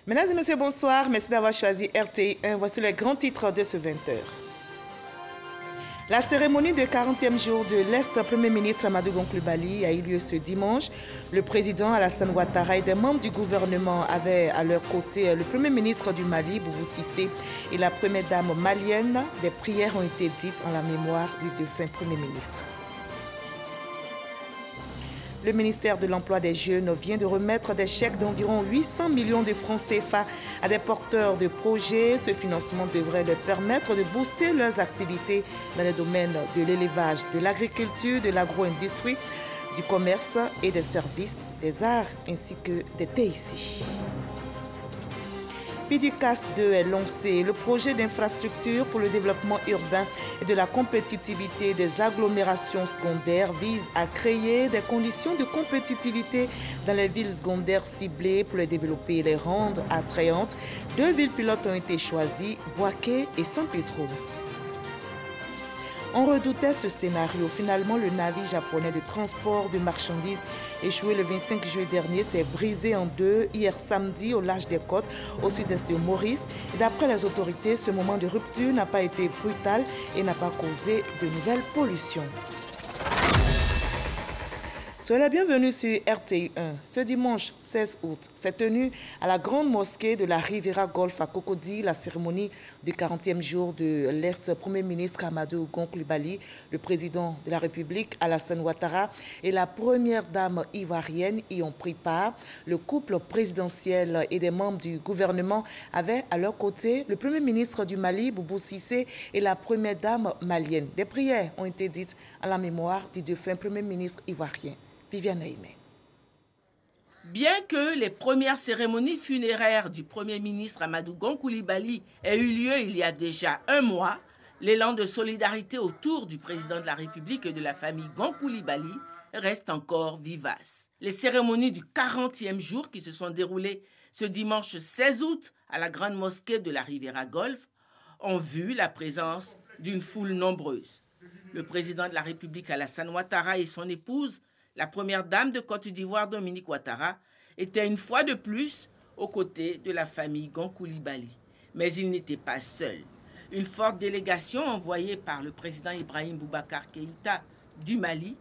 Mesdames et messieurs, bonsoir. Merci d'avoir choisi RTI1. Voici les grands titres de ce 20h. La cérémonie de 40e jour de l'ex-premier ministre Amadou Gon Coulibaly a eu lieu ce dimanche. Le président Alassane Ouattara et des membres du gouvernement avaient à leur côté le premier ministre du Mali, Boubou Cissé, et la première dame malienne. Des prières ont été dites en la mémoire du défunt premier ministre. Le ministère de l'Emploi des Jeunes vient de remettre des chèques d'environ 800 millions de francs CFA à des porteurs de projets. Ce financement devrait leur permettre de booster leurs activités dans les domaines de l'élevage, de l'agriculture, de l'agro-industrie, du commerce et des services, des arts ainsi que des TIC. PIDUCAS 2 est lancé. Le projet d'infrastructure pour le développement urbain et de la compétitivité des agglomérations secondaires vise à créer des conditions de compétitivité dans les villes secondaires ciblées pour les développer et les rendre attrayantes. 2 villes pilotes ont été choisies, Bouaké et San Pedro. On redoutait ce scénario. Finalement, le navire japonais de transport de marchandises échoué le 25 juillet dernier s'est brisé en deux hier samedi au large des côtes au sud-est de Maurice. D'après les autorités, ce moment de rupture n'a pas été brutal et n'a pas causé de nouvelles pollutions. Soyez la bienvenue sur RTI1. Ce dimanche 16 août s'est tenue à la grande mosquée de la Riviera Golf à Cocody la cérémonie du 40e jour de l'ex-premier ministre Amadou Gon Coulibaly, le président de la République Alassane Ouattara et la première dame ivoirienne y ont pris part. Le couple présidentiel et des membres du gouvernement avaient à leur côté le premier ministre du Mali, Boubou Cissé, et la première dame malienne. Des prières ont été dites à la mémoire du défunt premier ministre ivoirien. Viviane Aimé. Bien que les premières cérémonies funéraires du Premier ministre Amadou Gon Coulibaly aient eu lieu il y a déjà un mois, l'élan de solidarité autour du président de la République et de la famille Gon Coulibaly reste encore vivace. Les cérémonies du 40e jour qui se sont déroulées ce dimanche 16 août à la grande mosquée de la Riviera Golf ont vu la présence d'une foule nombreuse. Le président de la République Alassane Ouattara et son épouse, la première dame de Côte d'Ivoire, Dominique Ouattara, était une fois de plus aux côtés de la famille Gon Coulibaly. Mais il n'était pas seul. Une forte délégation envoyée par le président Ibrahim Boubacar Keïta du Mali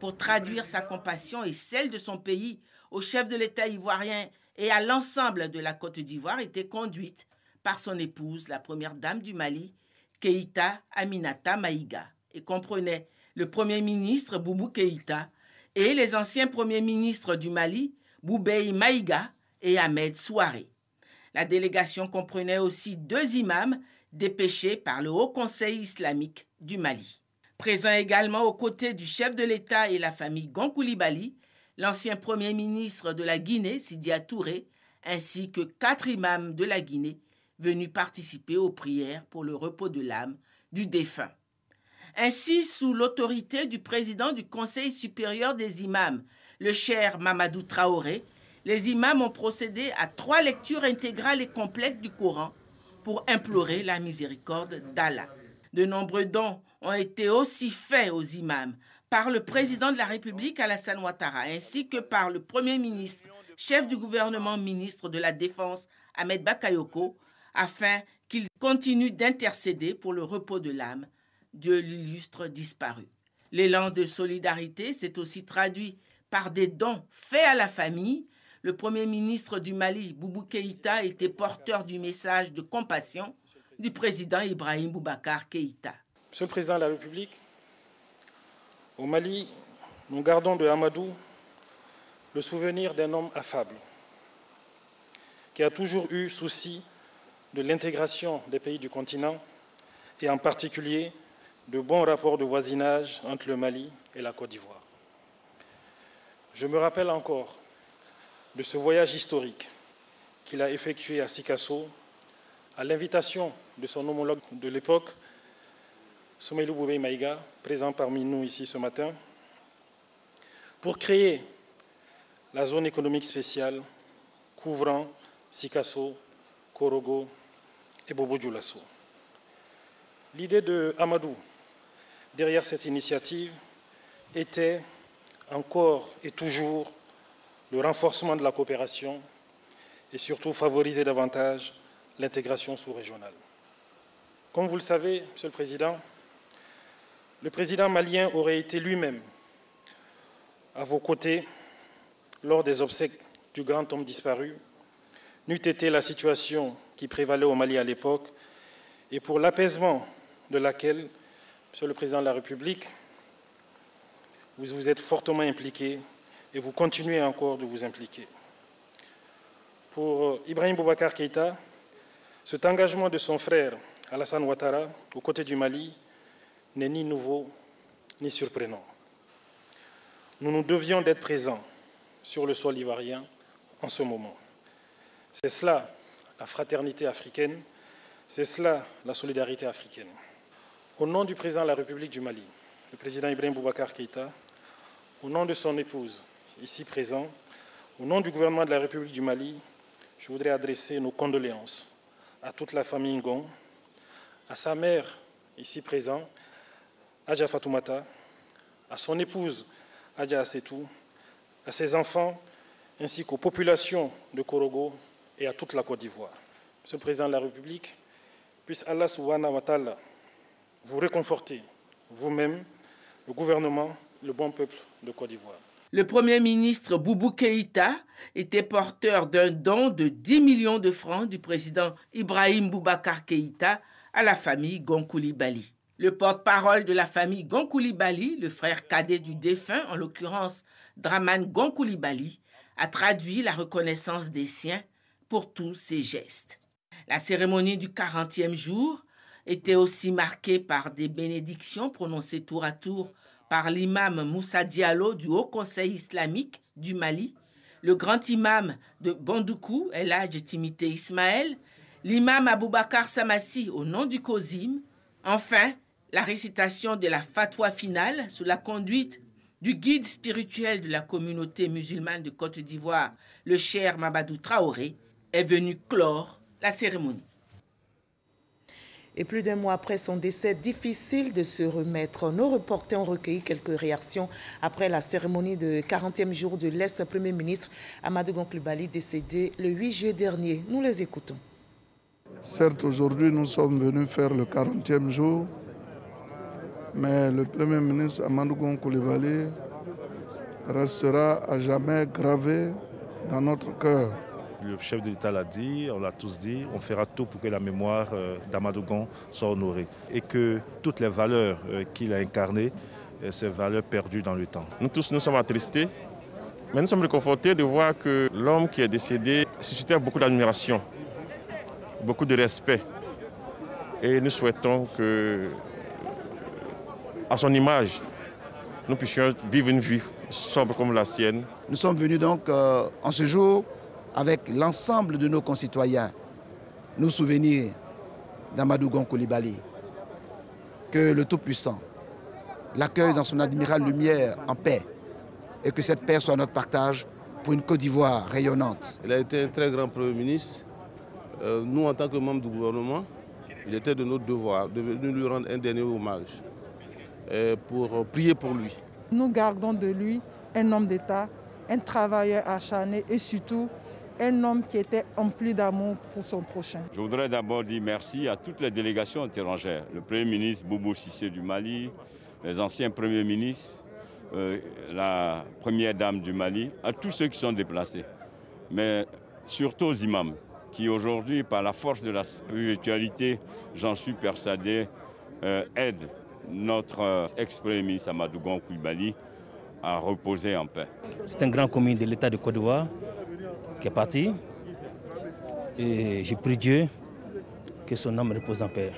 pour traduire sa compassion et celle de son pays au chef de l'État ivoirien et à l'ensemble de la Côte d'Ivoire était conduite par son épouse, la première dame du Mali, Keïta Aminata Maïga, et comprenait le premier ministre Boubou Keïta et les anciens premiers ministres du Mali, Boubei Maïga et Ahmed Souaré. La délégation comprenait aussi 2 imams dépêchés par le Haut Conseil islamique du Mali. Présent également aux côtés du chef de l'État et la famille Gon Coulibaly, l'ancien premier ministre de la Guinée, Sidia Touré, ainsi que 4 imams de la Guinée venus participer aux prières pour le repos de l'âme du défunt. Ainsi, sous l'autorité du président du Conseil supérieur des imams, le cheikh Mamadou Traoré, les imams ont procédé à 3 lectures intégrales et complètes du Coran pour implorer la miséricorde d'Allah. De nombreux dons ont été aussi faits aux imams par le président de la République Alassane Ouattara ainsi que par le Premier ministre, chef du gouvernement, ministre de la Défense Ahmed Bakayoko, afin qu'il continue d'intercéder pour le repos de l'âme de l'illustre disparu. L'élan de solidarité s'est aussi traduit par des dons faits à la famille. Le premier ministre du Mali, Boubou Keïta, était porteur du message de compassion du président Ibrahim Boubacar Keïta. Monsieur le Président de la République, au Mali, nous gardons de Amadou le souvenir d'un homme affable qui a toujours eu souci de l'intégration des pays du continent et en particulier de bons rapports de voisinage entre le Mali et la Côte d'Ivoire. Je me rappelle encore de ce voyage historique qu'il a effectué à Sikasso à l'invitation de son homologue de l'époque, Soumeilou Boubei Maïga, présent parmi nous ici ce matin, pour créer la zone économique spéciale couvrant Sikasso, Korogo et Bobo-Dioulasso. L'idée de Amadou derrière cette initiative était encore et toujours le renforcement de la coopération et surtout favoriser davantage l'intégration sous-régionale. Comme vous le savez, Monsieur le président malien aurait été lui-même à vos côtés lors des obsèques du grand homme disparu, n'eût été la situation qui prévalait au Mali à l'époque et pour l'apaisement de laquelle, Monsieur le Président de la République, vous vous êtes fortement impliqué et vous continuez encore de vous impliquer. Pour Ibrahim Boubacar Keïta, cet engagement de son frère Alassane Ouattara aux côtés du Mali n'est ni nouveau ni surprenant. Nous devions d'être présents sur le sol ivoirien en ce moment. C'est cela la fraternité africaine, c'est cela la solidarité africaine. Au nom du président de la République du Mali, le président Ibrahim Boubacar Keïta, au nom de son épouse, ici présent, au nom du gouvernement de la République du Mali, je voudrais adresser nos condoléances à toute la famille Ngom, à sa mère, ici présent, Adja Fatoumata, à son épouse, Adja Assetou, à ses enfants, ainsi qu'aux populations de Korogo et à toute la Côte d'Ivoire. Monsieur le Président de la République, puisse Allah subhanahu wa ta'ala vous réconforter, vous-même, le gouvernement, le bon peuple de Côte d'Ivoire. Le Premier ministre Boubou Keïta était porteur d'un don de 10 millions de francs du président Ibrahim Boubacar Keïta à la famille Gon Coulibaly. Le porte-parole de la famille Gon Coulibaly, le frère cadet du défunt, en l'occurrence Dramane Gon Coulibaly, a traduit la reconnaissance des siens pour tous ces gestes. La cérémonie du 40e jour était aussi marquée par des bénédictions prononcées tour à tour par l'imam Moussa Diallo du Haut Conseil islamique du Mali, le grand imam de Bandoukou, El Hadj Timité Ismaël, l'imam Aboubakar Samassi au nom du COSIM, enfin la récitation de la fatwa finale sous la conduite du guide spirituel de la communauté musulmane de Côte d'Ivoire, le Cheikh Mamadou Traoré, est venu clore la cérémonie. Et plus d'un mois après son décès, difficile de se remettre. Nos reporters ont recueilli quelques réactions après la cérémonie de 40e jour de l'ex-premier ministre Amadou Gon Coulibaly, décédé le 8 juillet dernier. Nous les écoutons. Certes, aujourd'hui, nous sommes venus faire le 40e jour, mais le Premier ministre Amadou Gon Coulibaly restera à jamais gravé dans notre cœur. Le chef de l'État l'a dit, on l'a tous dit, on fera tout pour que la mémoire d'Amadou Gon soit honorée et que toutes les valeurs qu'il a incarnées, ces valeurs perdues dans le temps. Nous tous nous sommes attristés, mais nous sommes réconfortés de voir que l'homme qui est décédé suscitait beaucoup d'admiration, beaucoup de respect. Et nous souhaitons que, à son image, nous puissions vivre une vie sobre comme la sienne. Nous sommes venus donc en ce jour avec l'ensemble de nos concitoyens, nous souvenir d'Amadou Gon Coulibaly. Que le Tout-Puissant l'accueille dans son admirable lumière en paix et que cette paix soit notre partage pour une Côte d'Ivoire rayonnante. Il a été un très grand Premier ministre. Nous, en tant que membres du gouvernement, il était de notre devoir de venir lui rendre un dernier hommage pour prier pour lui. Nous gardons de lui un homme d'État, un travailleur acharné et surtout un homme qui était empli d'amour pour son prochain. Je voudrais d'abord dire merci à toutes les délégations étrangères, le Premier ministre Boubou Cissé du Mali, les anciens Premiers ministres, la Première Dame du Mali, à tous ceux qui sont déplacés, mais surtout aux imams, qui aujourd'hui, par la force de la spiritualité, j'en suis persuadé, aident notre ex-Premier ministre Amadou Gon Coulibaly à reposer en paix. C'est un grand commis de l'État de Côte d'Ivoire qui est parti et je prie Dieu que son âme repose en paix.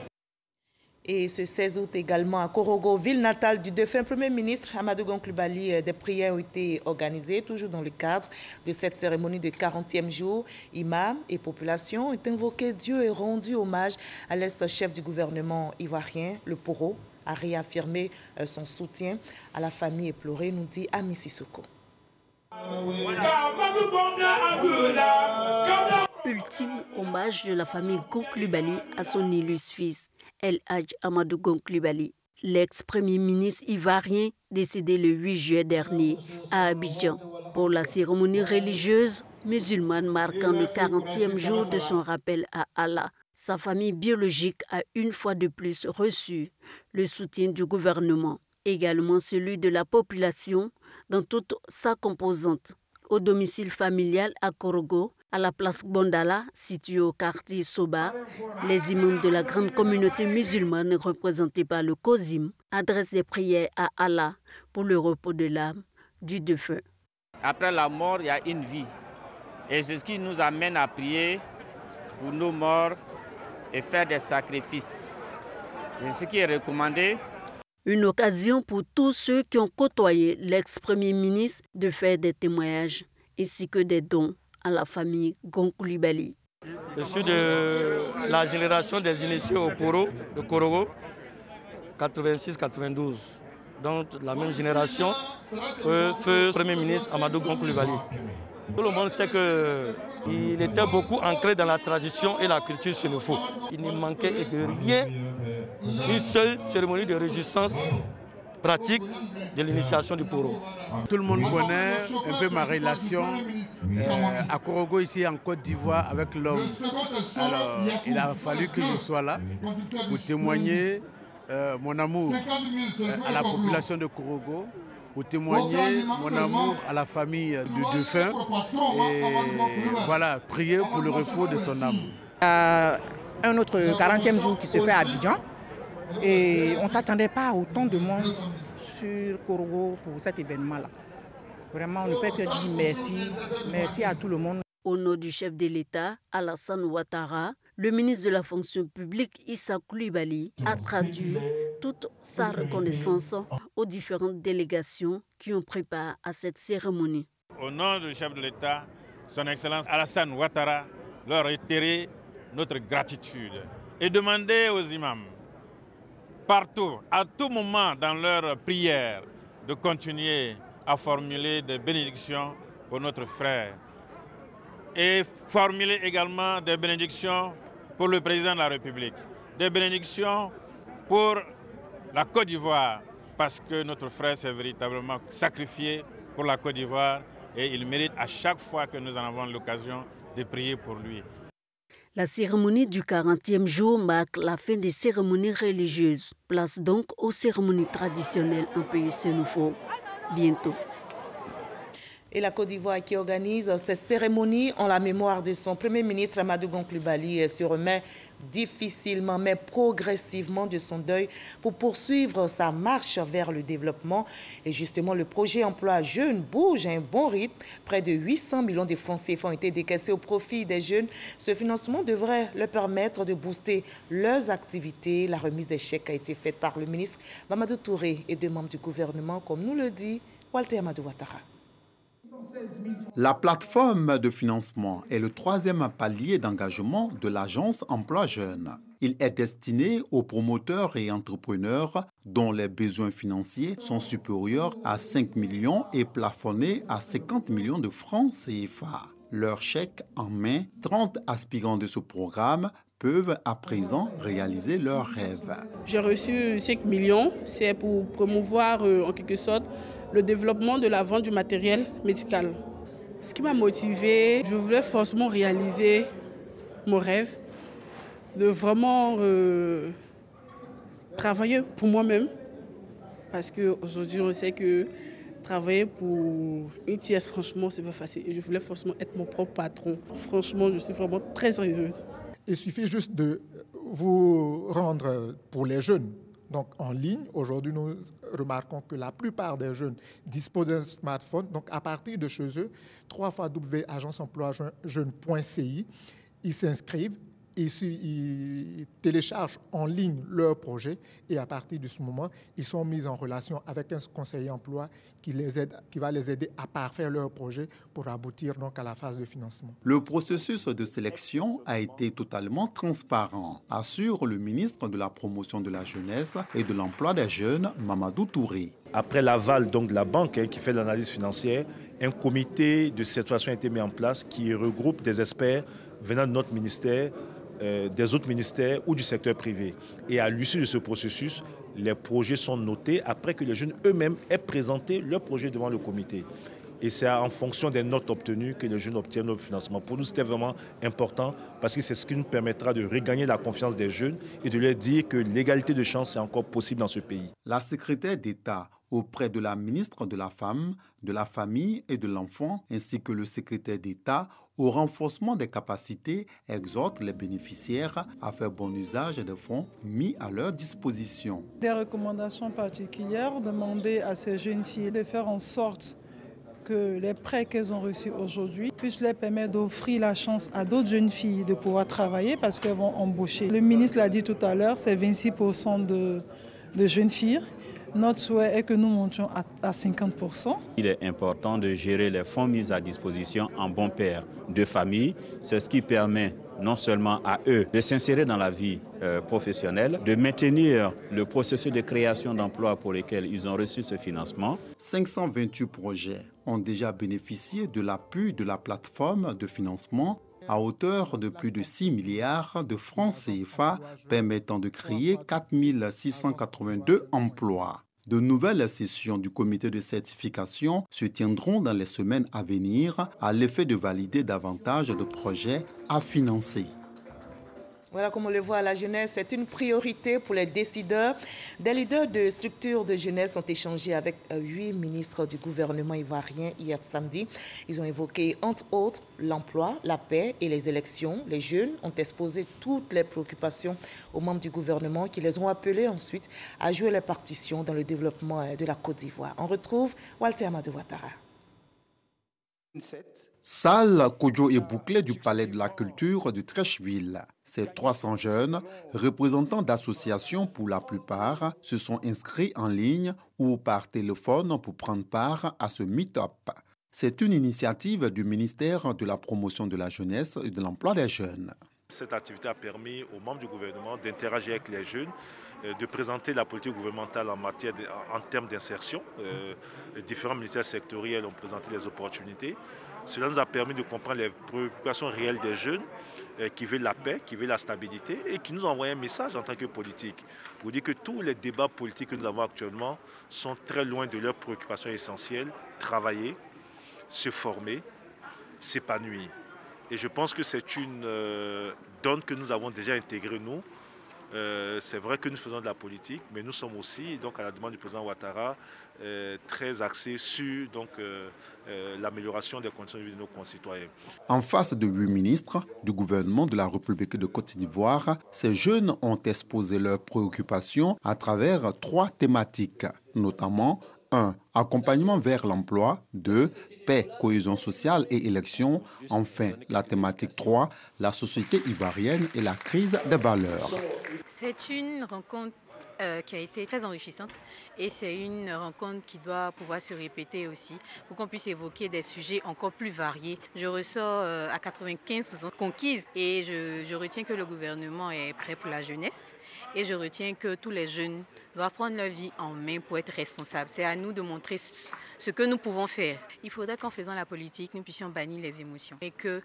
Et ce 16 août également à Korogo, ville natale du défunt Premier ministre Amadou Gon Coulibaly, des prières ont été organisées, toujours dans le cadre de cette cérémonie de 40e jour. Imams et population ont invoqué Dieu et rendu hommage à l'ex-chef du gouvernement ivoirien, le Poro, a réaffirmé son soutien à la famille éplorée, nous dit Ami Sissoko. Ultime hommage de la famille Gon Coulibaly à son illustre fils, El Hadj Amadou Gon Coulibaly, l'ex-premier ministre ivoirien décédé le 8 juillet dernier à Abidjan. Pour la cérémonie religieuse, musulmane marquant le 40e jour de son rappel à Allah. Sa famille biologique a une fois de plus reçu le soutien du gouvernement, également celui de la population dans toute sa composante. Au domicile familial à Korogo, à la place Bondala, située au quartier Soba, les imams de la grande communauté musulmane représentés par le COSIM adressent des prières à Allah pour le repos de l'âme du défunt. Après la mort, il y a une vie. Et c'est ce qui nous amène à prier pour nos morts et faire des sacrifices. C'est ce qui est recommandé. Une occasion pour tous ceux qui ont côtoyé l'ex-premier ministre de faire des témoignages ainsi que des dons à la famille Gon Coulibaly. Je suis de la génération des initiés au Poro, de Korogo, 86-92. Donc la même génération que feu Premier ministre Amadou Gon Coulibaly. Tout le monde sait qu'il était beaucoup ancré dans la tradition et la culture sénéfo. Il ne manquait de rien, une seule cérémonie de résistance pratique de l'initiation du Poro. Tout le monde connaît un peu ma relation à Korogo, ici en Côte d'Ivoire, avec l'homme. Alors, il a fallu que je sois là pour témoigner mon amour à la population de Korogo, pour témoigner mon amour à la famille du défunt et voilà, prier pour le repos de son âme. Un autre 40e jour qui se fait à Abidjan et on ne s'attendait pas à autant de monde sur Korogo pour cet événement-là. Vraiment, on ne peut que dire merci, merci à tout le monde. Au nom du chef de l'État, Alassane Ouattara, le ministre de la fonction publique, Issa Coulibaly, a traduit toute sa reconnaissance aux différentes délégations qui ont pris part à cette cérémonie. Au nom du chef de l'État, son Excellence Alassane Ouattara, leur réitérer notre gratitude et demander aux imams, partout, à tout moment dans leurs prières, de continuer à formuler des bénédictions pour notre frère et formuler également des bénédictions pour le président de la République, des bénédictions pour la Côte d'Ivoire, parce que notre frère s'est véritablement sacrifié pour la Côte d'Ivoire et il mérite à chaque fois que nous en avons l'occasion de prier pour lui. La cérémonie du 40e jour marque la fin des cérémonies religieuses. Place donc aux cérémonies traditionnelles en pays sénéfo bientôt. Et la Côte d'Ivoire qui organise cette cérémonie en la mémoire de son Premier ministre Amadou Gon Coulibaly se remet difficilement mais progressivement de son deuil pour poursuivre sa marche vers le développement. Et justement, le projet emploi jeunes bouge à un bon rythme. Près de 800 millions de francs CFA ont été décaissés au profit des jeunes. Ce financement devrait leur permettre de booster leurs activités. La remise des chèques a été faite par le ministre Mamadou Touré et deux membres du gouvernement, comme nous le dit Walter Amadou Ouattara. La plateforme de financement est le troisième palier d'engagement de l'agence Emploi Jeunes. Il est destiné aux promoteurs et entrepreneurs dont les besoins financiers sont supérieurs à 5 millions et plafonnés à 50 millions de francs CFA. Leur chèque en main, 30 aspirants de ce programme peuvent à présent réaliser leurs rêves. J'ai reçu 5 millions, c'est pour promouvoir en quelque sorte le développement de la vente du matériel médical. Ce qui m'a motivée, je voulais forcément réaliser mon rêve de vraiment travailler pour moi-même. Parce qu'aujourd'hui, on sait que travailler pour une tierce, franchement, c'est pas facile. Et je voulais forcément être mon propre patron. Franchement, je suis vraiment très heureuse. Il suffit juste de vous rendre pour les jeunes. Donc en ligne, aujourd'hui, nous remarquons que la plupart des jeunes disposent d'un smartphone. Donc à partir de chez eux, www.agenceemploijeune.ci, ils s'inscrivent, ils téléchargent en ligne leur projet et à partir de ce moment, ils sont mis en relation avec un conseiller emploi qui va les aider à parfaire leur projet pour aboutir donc à la phase de financement. Le processus de sélection a été totalement transparent, assure le ministre de la Promotion de la Jeunesse et de l'Emploi des Jeunes, Mamadou Touré. Après l'aval donc de la banque qui fait l'analyse financière, un comité de situation a été mis en place qui regroupe des experts venant de notre ministère, des autres ministères ou du secteur privé. Et à l'issue de ce processus, les projets sont notés après que les jeunes eux-mêmes aient présenté leur projet devant le comité. et c'est en fonction des notes obtenues que les jeunes obtiennent le financement. Pour nous, c'était vraiment important parce que c'est ce qui nous permettra de regagner la confiance des jeunes et de leur dire que l'égalité de chance est encore possible dans ce pays. La secrétaire d'État auprès de la ministre de la Femme, de la Famille et de l'Enfant, ainsi que le secrétaire d'État au renforcement des capacités, exhorte les bénéficiaires à faire bon usage des fonds mis à leur disposition. Des recommandations particulières, demander à ces jeunes filles de faire en sorte que les prêts qu'elles ont reçus aujourd'hui puissent leur permettre d'offrir la chance à d'autres jeunes filles de pouvoir travailler parce qu'elles vont embaucher. Le ministre l'a dit tout à l'heure, c'est 26% de jeunes filles. Notre souhait est que nous montions à 50%. Il est important de gérer les fonds mis à disposition en bon père de famille. C'est ce qui permet non seulement à eux de s'insérer dans la vie professionnelle, de maintenir le processus de création d'emplois pour lesquels ils ont reçu ce financement. 528 projets ont déjà bénéficié de l'appui de la plateforme de financement à hauteur de plus de 6 milliards de francs CFA, permettant de créer 4 682 emplois. De nouvelles sessions du comité de certification se tiendront dans les semaines à venir à l'effet de valider davantage de projets à financer. Voilà, comme on le voit, la jeunesse, c'est une priorité pour les décideurs. Des leaders de structures de jeunesse ont échangé avec 8 ministres du gouvernement ivoirien hier samedi. Ils ont évoqué, entre autres, l'emploi, la paix et les élections. Les jeunes ont exposé toutes les préoccupations aux membres du gouvernement qui les ont appelés ensuite à jouer les partitions dans le développement de la Côte d'Ivoire. On retrouve Walter Amadou Ouattara. Salle, Kodjo et Bouclé du Palais de la Culture de Treichville. Ces 300 jeunes, représentants d'associations pour la plupart, se sont inscrits en ligne ou par téléphone pour prendre part à ce meet-up. C'est une initiative du ministère de la Promotion de la Jeunesse et de l'Emploi des Jeunes. Cette activité a permis aux membres du gouvernement d'interagir avec les jeunes, de présenter la politique gouvernementale en termes d'insertion. Les différents ministères sectoriels ont présenté les opportunités. Cela nous a permis de comprendre les préoccupations réelles des jeunes qui veulent la paix, qui veulent la stabilité et qui nous envoient un message en tant que politique pour dire que tous les débats politiques que nous avons actuellement sont très loin de leurs préoccupations essentielles, travailler, se former, s'épanouir. Et je pense que c'est une donne que nous avons déjà intégrée, nous. C'est vrai que nous faisons de la politique, mais nous sommes aussi, donc, à la demande du président Ouattara, très axés sur l'amélioration des conditions de vie de nos concitoyens. En face de 8 ministres du gouvernement de la République de Côte d'Ivoire, ces jeunes ont exposé leurs préoccupations à travers 3 thématiques, notamment 1. Accompagnement vers l'emploi. 2. Paix, cohésion sociale et élections. Enfin, la thématique 3. La société ivoirienne et la crise des valeurs. C'est une rencontre qui a été très enrichissante et c'est une rencontre qui doit pouvoir se répéter aussi pour qu'on puisse évoquer des sujets encore plus variés. Je ressors à 95% conquise et je retiens que le gouvernement est prêt pour la jeunesse et je retiens que tous les jeunes doivent prendre leur vie en main pour être responsables. C'est à nous de montrer ce que nous pouvons faire. Il faudrait qu'en faisant la politique, nous puissions bannir les émotions et que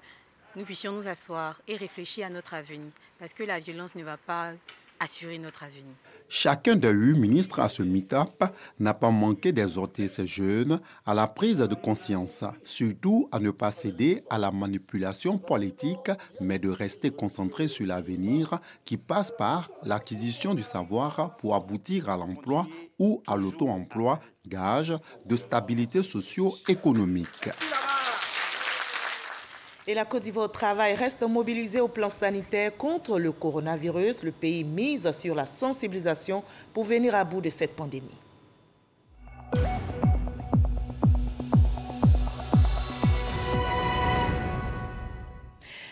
nous puissions nous asseoir et réfléchir à notre avenir parce que la violence ne va pas assurer notre avenir. Chacun des 8 ministres à ce meet-up n'a pas manqué d'exhorter ces jeunes à la prise de conscience, surtout à ne pas céder à la manipulation politique, mais de rester concentré sur l'avenir qui passe par l'acquisition du savoir pour aboutir à l'emploi ou à l'auto-emploi, gage de stabilité socio-économique. Et la Côte d'Ivoire au travail reste mobilisée au plan sanitaire contre le coronavirus. Le pays mise sur la sensibilisation pour venir à bout de cette pandémie.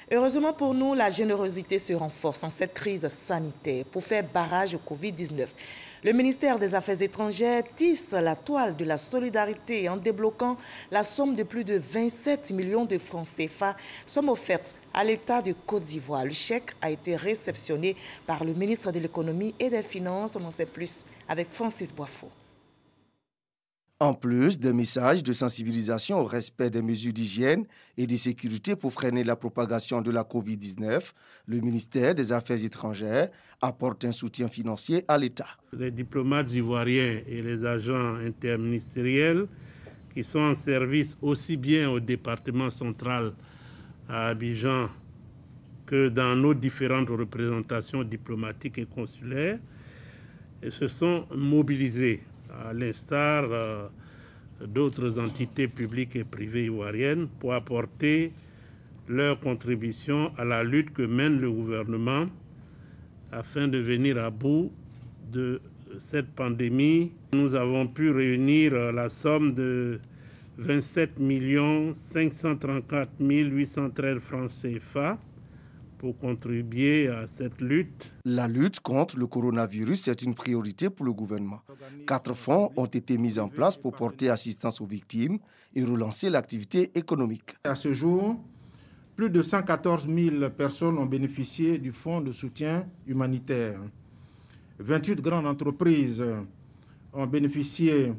Heureusement pour nous, la générosité se renforce en cette crise sanitaire pour faire barrage au Covid-19. Le ministère des Affaires étrangères tisse la toile de la solidarité en débloquant la somme de plus de 27 millions de francs CFA, somme offerte à l'État de Côte d'Ivoire. Le chèque a été réceptionné par le ministre de l'Économie et des Finances. On en sait plus avec Francis Boifo. En plus des messages de sensibilisation au respect des mesures d'hygiène et de sécurité pour freiner la propagation de la COVID-19, le ministère des Affaires étrangères apporte un soutien financier à l'État. Les diplomates ivoiriens et les agents interministériels qui sont en service aussi bien au département central à Abidjan que dans nos différentes représentations diplomatiques et consulaires, et se sont mobilisés, à l'instar d'autres entités publiques et privées ivoiriennes, pour apporter leur contribution à la lutte que mène le gouvernement afin de venir à bout de cette pandémie. Nous avons pu réunir la somme de 27 534 813 francs CFA pour contribuer à cette lutte. La lutte contre le coronavirus est une priorité pour le gouvernement. 4 fonds ont été mis en place pour porter assistance aux victimes et relancer l'activité économique. À ce jour, plus de 114 000 personnes ont bénéficié du fonds de soutien humanitaire. 28 grandes entreprises ont bénéficié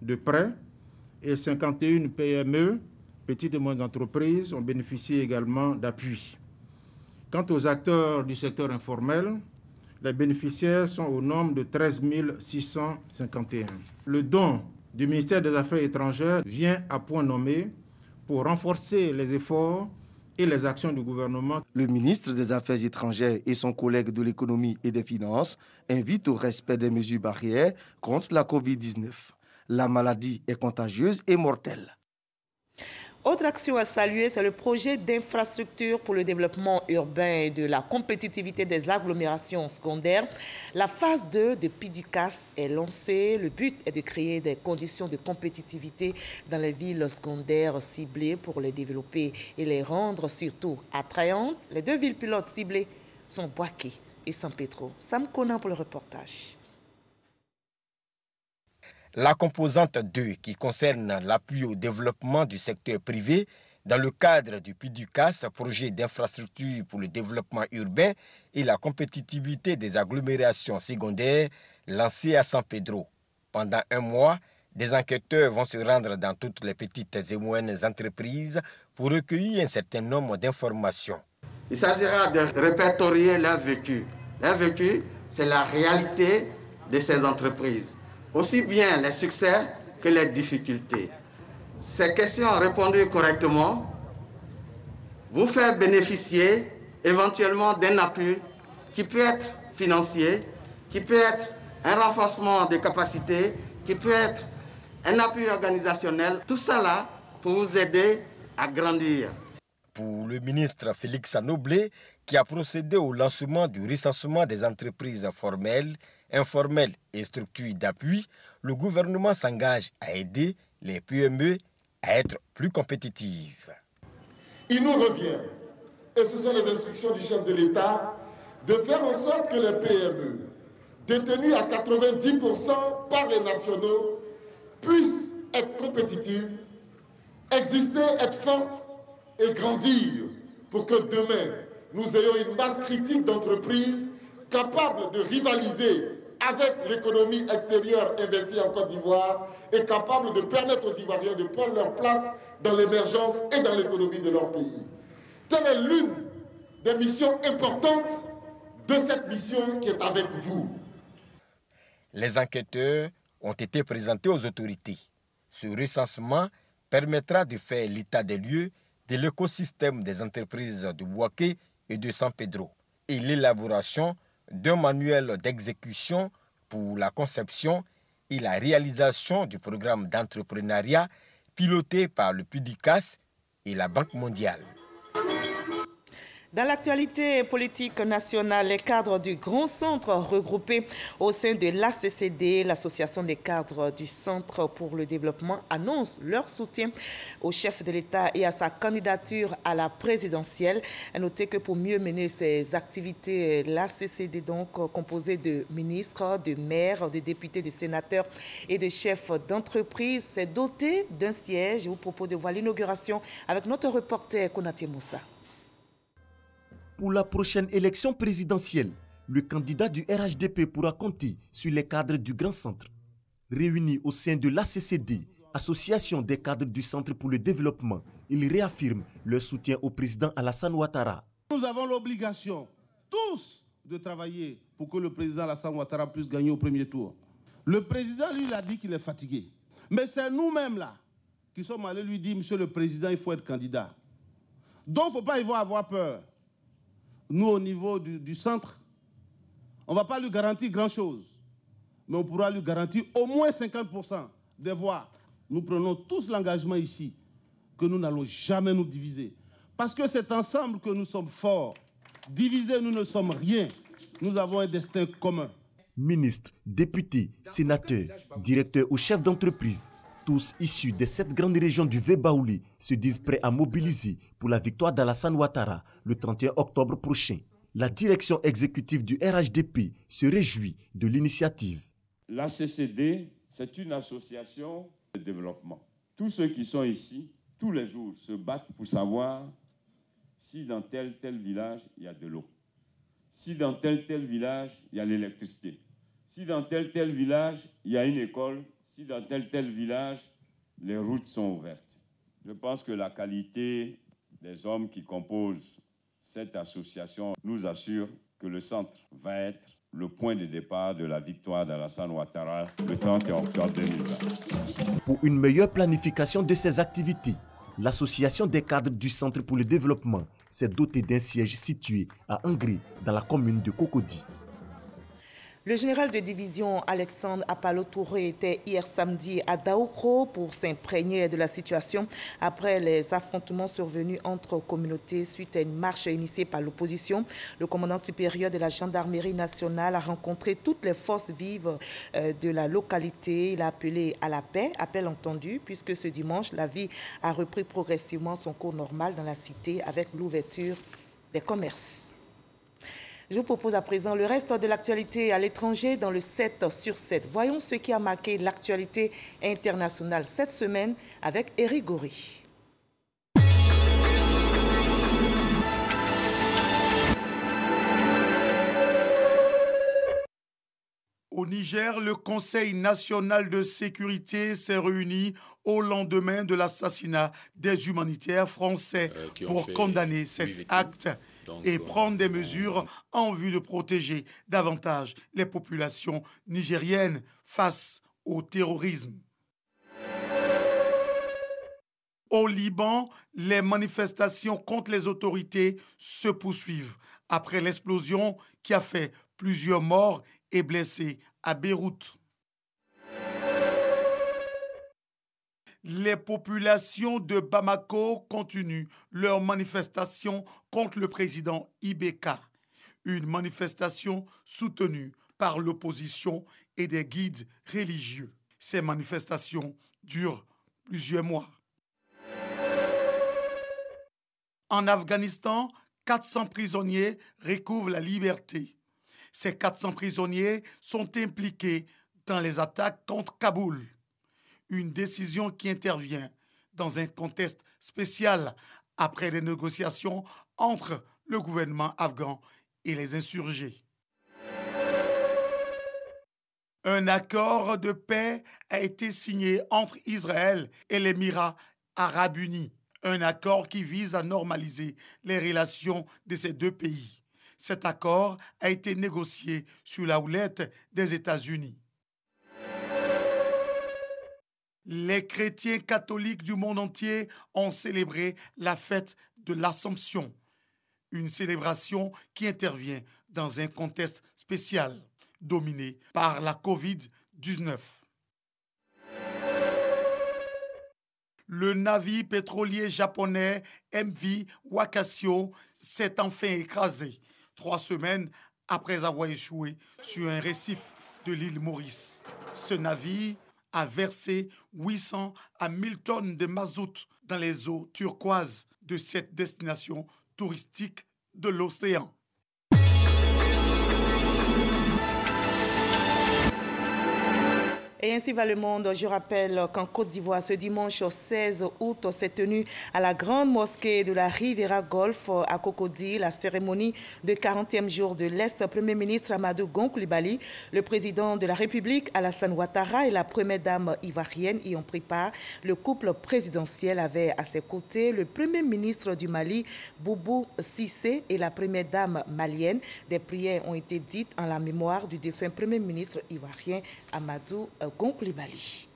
de prêts et 51 PME, petites et moyennes entreprises, ont bénéficié également d'appui. Quant aux acteurs du secteur informel, les bénéficiaires sont au nombre de 13 651. Le don du ministère des Affaires étrangères vient à point nommé pour renforcer les efforts et les actions du gouvernement. Le ministre des Affaires étrangères et son collègue de l'économie et des finances invitent au respect des mesures barrières contre la Covid-19. La maladie est contagieuse et mortelle. Autre action à saluer, c'est le projet d'infrastructure pour le développement urbain et de la compétitivité des agglomérations secondaires. La phase 2 de PIDUCAS est lancée. Le but est de créer des conditions de compétitivité dans les villes secondaires ciblées pour les développer et les rendre surtout attrayantes. Les 2 villes pilotes ciblées sont Boaké et San Pedro. Sam Conan pour le reportage. La composante 2, qui concerne l'appui au développement du secteur privé dans le cadre du PIDUCAS, projet d'infrastructure pour le développement urbain et la compétitivité des agglomérations secondaires, lancé à San Pedro. Pendant 1 mois, des enquêteurs vont se rendre dans toutes les petites et moyennes entreprises pour recueillir un certain nombre d'informations. Il s'agira de répertorier leur vécu. Leur vécu, c'est la réalité de ces entreprises. Aussi bien les succès que les difficultés. Ces questions répondues correctement vous faire bénéficier éventuellement d'un appui qui peut être financier, qui peut être un renforcement des capacités, qui peut être un appui organisationnel. Tout ça là pour vous aider à grandir. Pour le ministre Félix Anoblé, qui a procédé au lancement du recensement des entreprises formelles, informelles et structures d'appui, le gouvernement s'engage à aider les PME à être plus compétitives. Il nous revient, et ce sont les instructions du chef de l'État, de faire en sorte que les PME, détenues à 90% par les nationaux, puissent être compétitives, exister, être fortes et grandir pour que demain, nous ayons une masse critique d'entreprises capables de rivaliser avec l'économie extérieure investie en Côte d'Ivoire et capables de permettre aux Ivoiriens de prendre leur place dans l'émergence et dans l'économie de leur pays. Telle est l'une des missions importantes de cette mission qui est avec vous. Les enquêteurs ont été présentés aux autorités. Ce recensement permettra de faire l'état des lieux de l'écosystème des entreprises de Boaké et de San Pedro et l'élaboration d'un manuel d'exécution pour la conception et la réalisation du programme d'entrepreneuriat piloté par le PIDUCAS et la Banque mondiale. Dans l'actualité politique nationale, les cadres du Grand Centre regroupés au sein de l'ACCD, l'Association des cadres du Centre pour le développement, annoncent leur soutien au chef de l'État et à sa candidature à la présidentielle. À noter que pour mieux mener ses activités, l'ACCD, donc composé de ministres, de maires, de députés, de sénateurs et de chefs d'entreprise, s'est doté d'un siège. Je vous propose de voir l'inauguration avec notre reporter Konaté Moussa. Pour la prochaine élection présidentielle, le candidat du RHDP pourra compter sur les cadres du Grand Centre. Réunis au sein de l'ACCD, Association des cadres du Centre pour le développement, ils réaffirment leur soutien au président Alassane Ouattara. Nous avons l'obligation, tous, de travailler pour que le président Alassane Ouattara puisse gagner au premier tour. Le président, lui, il a dit qu'il est fatigué. Mais c'est nous-mêmes là qui sommes allés lui dire, Monsieur le Président, il faut être candidat. Donc, il ne faut pas y avoir peur. Nous, au niveau du centre, on ne va pas lui garantir grand-chose, mais on pourra lui garantir au moins 50% des voix. Nous prenons tous l'engagement ici que nous n'allons jamais nous diviser. Parce que c'est ensemble que nous sommes forts. Divisés, nous ne sommes rien. Nous avons un destin commun. Ministres, députés, sénateurs, directeurs ou chefs d'entreprise, tous issus des 7 grandes régions du Vébaouli se disent prêts à mobiliser pour la victoire d'Alassane Ouattara le 31 octobre prochain. La direction exécutive du RHDP se réjouit de l'initiative. La CCD, c'est une association de développement. Tous ceux qui sont ici, tous les jours, se battent pour savoir si dans tel village, il y a de l'eau. Si dans tel village, il y a l'électricité. Si dans tel village, il y a une école. Si dans tel village, les routes sont ouvertes. Je pense que la qualité des hommes qui composent cette association nous assure que le centre va être le point de départ de la victoire d'Alassane Ouattara le 31 octobre 2020. Pour une meilleure planification de ces activités, l'Association des cadres du Centre pour le développement s'est dotée d'un siège situé à Angré, dans la commune de Cocody. Le général de division Alexandre Apalo Touré était hier samedi à Daoukro pour s'imprégner de la situation après les affrontements survenus entre communautés suite à une marche initiée par l'opposition. Le commandant supérieur de la gendarmerie nationale a rencontré toutes les forces vives de la localité. Il a appelé à la paix, appel entendu, puisque ce dimanche, la vie a repris progressivement son cours normal dans la cité avec l'ouverture des commerces. Je vous propose à présent le reste de l'actualité à l'étranger dans le 7 sur 7. Voyons ce qui a marqué l'actualité internationale cette semaine avec Eric Gori. Au Niger, le Conseil national de sécurité s'est réuni au lendemain de l'assassinat des humanitaires français pour condamner cet acte et prendre des mesures en vue de protéger davantage les populations nigériennes face au terrorisme. Au Liban, les manifestations contre les autorités se poursuivent après l'explosion qui a fait plusieurs morts et blessés à Beyrouth. Les populations de Bamako continuent leur manifestation contre le président Ibeka, une manifestation soutenue par l'opposition et des guides religieux. Ces manifestations durent plusieurs mois. En Afghanistan, 400 prisonniers recouvrent la liberté. Ces 400 prisonniers sont impliqués dans les attaques contre Kaboul. Une décision qui intervient dans un contexte spécial après les négociations entre le gouvernement afghan et les insurgés. Un accord de paix a été signé entre Israël et l'Émirat arabes unis. Un accord qui vise à normaliser les relations de ces deux pays. Cet accord a été négocié sous la houlette des États-Unis. Les chrétiens catholiques du monde entier ont célébré la fête de l'Assomption, une célébration qui intervient dans un contexte spécial dominé par la Covid-19. Le navire pétrolier japonais MV Wakasio s'est enfin écrasé 3 semaines après avoir échoué sur un récif de l'île Maurice. Ce navire a versé 800 à 1000 tonnes de mazout dans les eaux turquoises de cette destination touristique de l'océan. Et ainsi va le monde. Je rappelle qu'en Côte d'Ivoire, ce dimanche 16 août, s'est tenue à la grande mosquée de la Riviera Golf à Cocody la cérémonie de 40e jour de l'ex-premier ministre Amadou Gon Coulibaly. Le président de la République, Alassane Ouattara, et la première dame ivoirienne y ont pris part. Le couple présidentiel avait à ses côtés le premier ministre du Mali, Boubou Cissé, et la première dame malienne. Des prières ont été dites en la mémoire du défunt premier ministre ivoirien Amadou Gon Coulibaly.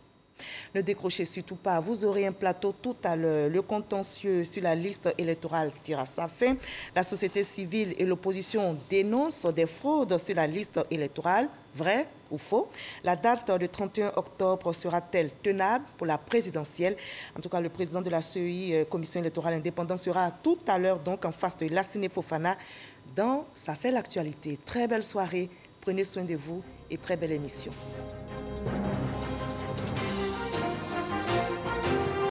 Ne décrochez surtout pas, vous aurez un plateau tout à l'heure. Le contentieux sur la liste électorale tire à sa fin. La société civile et l'opposition dénoncent des fraudes sur la liste électorale. Vrai ou faux? La date du 31 octobre sera-t-elle tenable pour la présidentielle? En tout cas, le président de la CEI, Commission électorale indépendante, sera tout à l'heure donc en face de Lassine Fofana dans Ça fait l'actualité. Très belle soirée, prenez soin de vous et très belle émission.